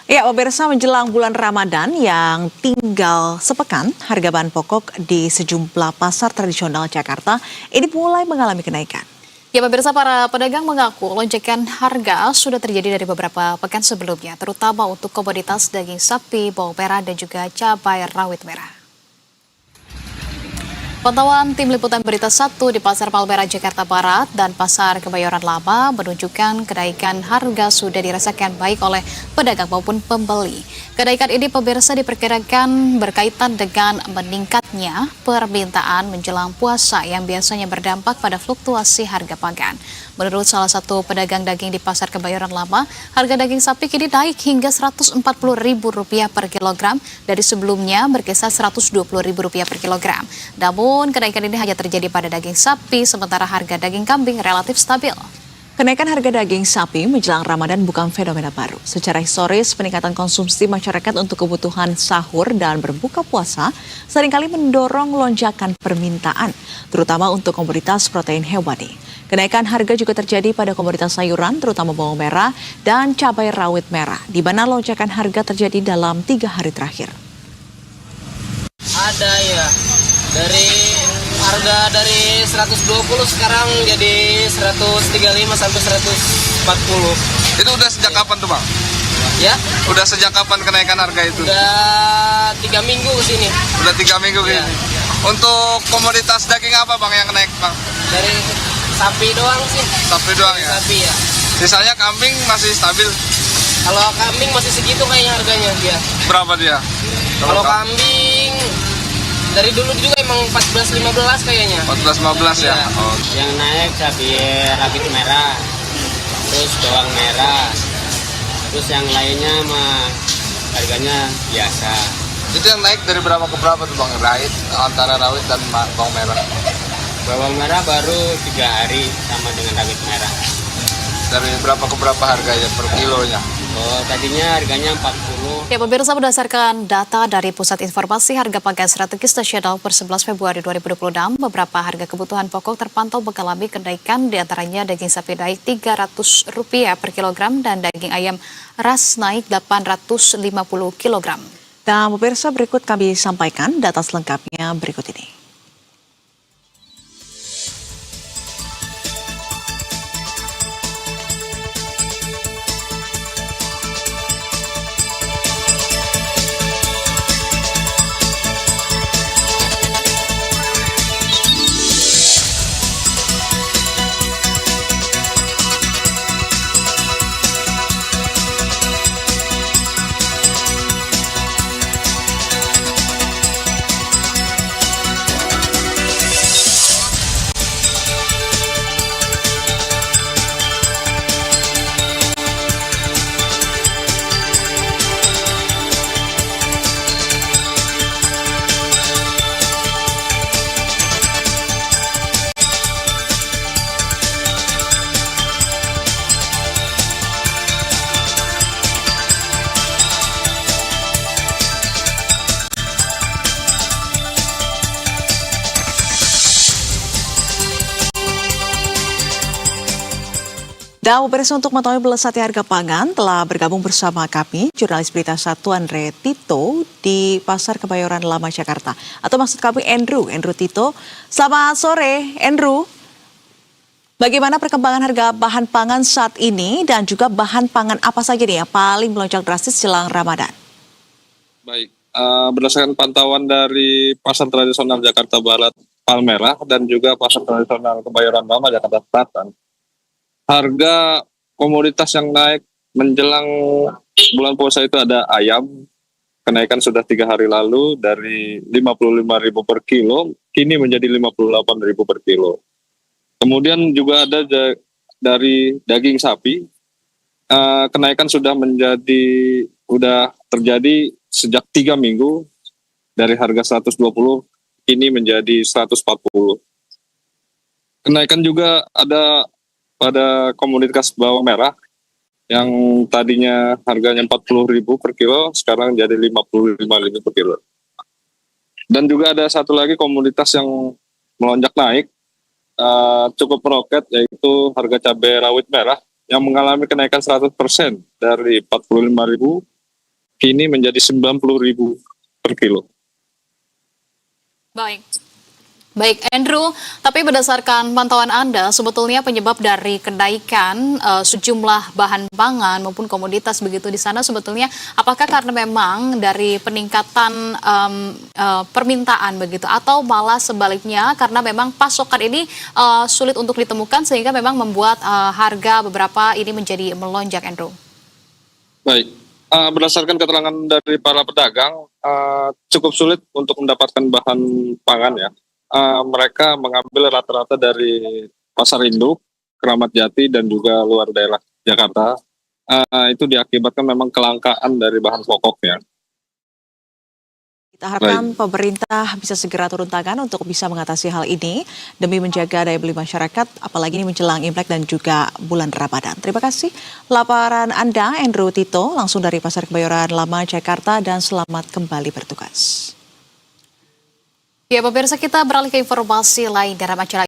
Ya, pemirsa menjelang bulan Ramadan yang tinggal sepekan, harga bahan pokok di sejumlah pasar tradisional Jakarta ini mulai mengalami kenaikan. Ya pemirsa, para pedagang mengaku lonjakan harga sudah terjadi dari beberapa pekan sebelumnya, terutama untuk komoditas daging sapi, bawang merah, dan juga cabai rawit merah. Pantauan tim liputan berita 1 di Pasar Palmerah Jakarta Barat dan Pasar Kebayoran Lama menunjukkan kenaikan harga sudah dirasakan baik oleh pedagang maupun pembeli. Kenaikan ini pemirsa diperkirakan berkaitan dengan meningkatnya permintaan menjelang puasa yang biasanya berdampak pada fluktuasi harga pangan. Menurut salah satu pedagang daging di Pasar Kebayoran Lama, harga daging sapi kini naik hingga Rp140.000 per kilogram dari sebelumnya berkisar Rp120.000 per kilogram. Namun, kenaikan ini hanya terjadi pada daging sapi, sementara harga daging kambing relatif stabil. Kenaikan harga daging sapi menjelang Ramadan bukan fenomena baru. Secara historis, peningkatan konsumsi masyarakat untuk kebutuhan sahur dan berbuka puasa seringkali mendorong lonjakan permintaan, terutama untuk komoditas protein hewani. Kenaikan harga juga terjadi pada komoditas sayuran, terutama bawang merah dan cabai rawit merah, di mana lonjakan harga terjadi dalam 3 hari terakhir. Ada ya, harga dari 120 sekarang jadi 135 sampai 140. Itu udah sejak kapan tuh Bang? Ya? Udah sejak kapan kenaikan harga itu? Udah 3 minggu ke sini. Udah 3 minggu Ya. gini. Untuk komoditas daging apa Bang yang naik Bang? Dari sapi doang sih. Sapi doang ya? Sapi ya. Sisanya kambing masih stabil. Kalau kambing masih segitu kayaknya harganya dia. Berapa dia? Kalau kambing dari dulu juga emang 14-15 kayaknya. 14-15 ya? Iya. Oh. Yang naik cabai rawit merah, terus bawang merah, terus yang lainnya mah harganya biasa. Itu yang naik dari berapa ke berapa tuh Bang? Antara rawit dan bawang merah. Bawang merah baru 3 hari sama dengan rawit merah. Dari berapa ke berapa harganya per kilonya? Oh, tadinya harganya 40. Ya pemirsa, berdasarkan data dari Pusat Informasi Harga Pangan Strategis Nasional per 11 Februari 2026, beberapa harga kebutuhan pokok terpantau mengalami kenaikan, diantaranya daging sapi naik Rp300 per kilogram dan daging ayam ras naik 850 kilogram. Dan pemirsa, berikut kami sampaikan data selengkapnya berikut ini. Dan pemirsa, untuk mengetahui melesatnya harga pangan telah bergabung bersama kami jurnalis berita 1 Andre Tito di Pasar Kebayoran Lama Jakarta. Atau maksud kami Andrew Tito. Selamat sore Andrew. Bagaimana perkembangan harga bahan pangan saat ini dan juga bahan pangan apa saja nih yang paling melonjak drastis jelang Ramadan? Baik, berdasarkan pantauan dari Pasar Tradisional Jakarta Barat Palmerah dan juga Pasar Tradisional Kebayoran Lama Jakarta Selatan, harga komoditas yang naik menjelang bulan puasa itu ada ayam, kenaikan sudah 3 hari lalu dari Rp55.000 per kilo, kini menjadi Rp58.000 per kilo. Kemudian juga ada dari daging sapi, kenaikan sudah terjadi sejak 3 minggu dari harga 120 kini menjadi 140. Kenaikan juga ada pada komoditas bawang merah yang tadinya harganya Rp40.000 per kilo sekarang jadi Rp55.000 per kilo. Dan juga ada satu lagi komoditas yang melonjak naik cukup meroket, yaitu harga cabai rawit merah yang mengalami kenaikan 100% dari Rp45.000 kini menjadi 90.000 per kilo. Baik. Baik, Andrew, tapi berdasarkan pantauan Anda, sebetulnya penyebab dari kenaikan sejumlah bahan pangan maupun komoditas begitu di sana sebetulnya apakah karena memang dari peningkatan permintaan begitu atau malah sebaliknya karena memang pasokan ini sulit untuk ditemukan sehingga memang membuat harga beberapa ini menjadi melonjak, Andrew? Baik, berdasarkan keterangan dari para pedagang, cukup sulit untuk mendapatkan bahan pangan ya. Mereka mengambil rata-rata dari pasar induk, Keramat Jati, dan juga luar daerah Jakarta. Itu diakibatkan memang kelangkaan dari bahan pokoknya. Kita harapkan pemerintah bisa segera turun tangan untuk bisa mengatasi hal ini demi menjaga daya beli masyarakat, apalagi ini menjelang Imlek dan juga bulan Ramadan. Terima kasih laporan Anda, Andrew Tito, langsung dari Pasar Kebayoran Lama, Jakarta, dan selamat kembali bertugas. Ya, pemirsa, kita beralih ke informasi lain dalam acara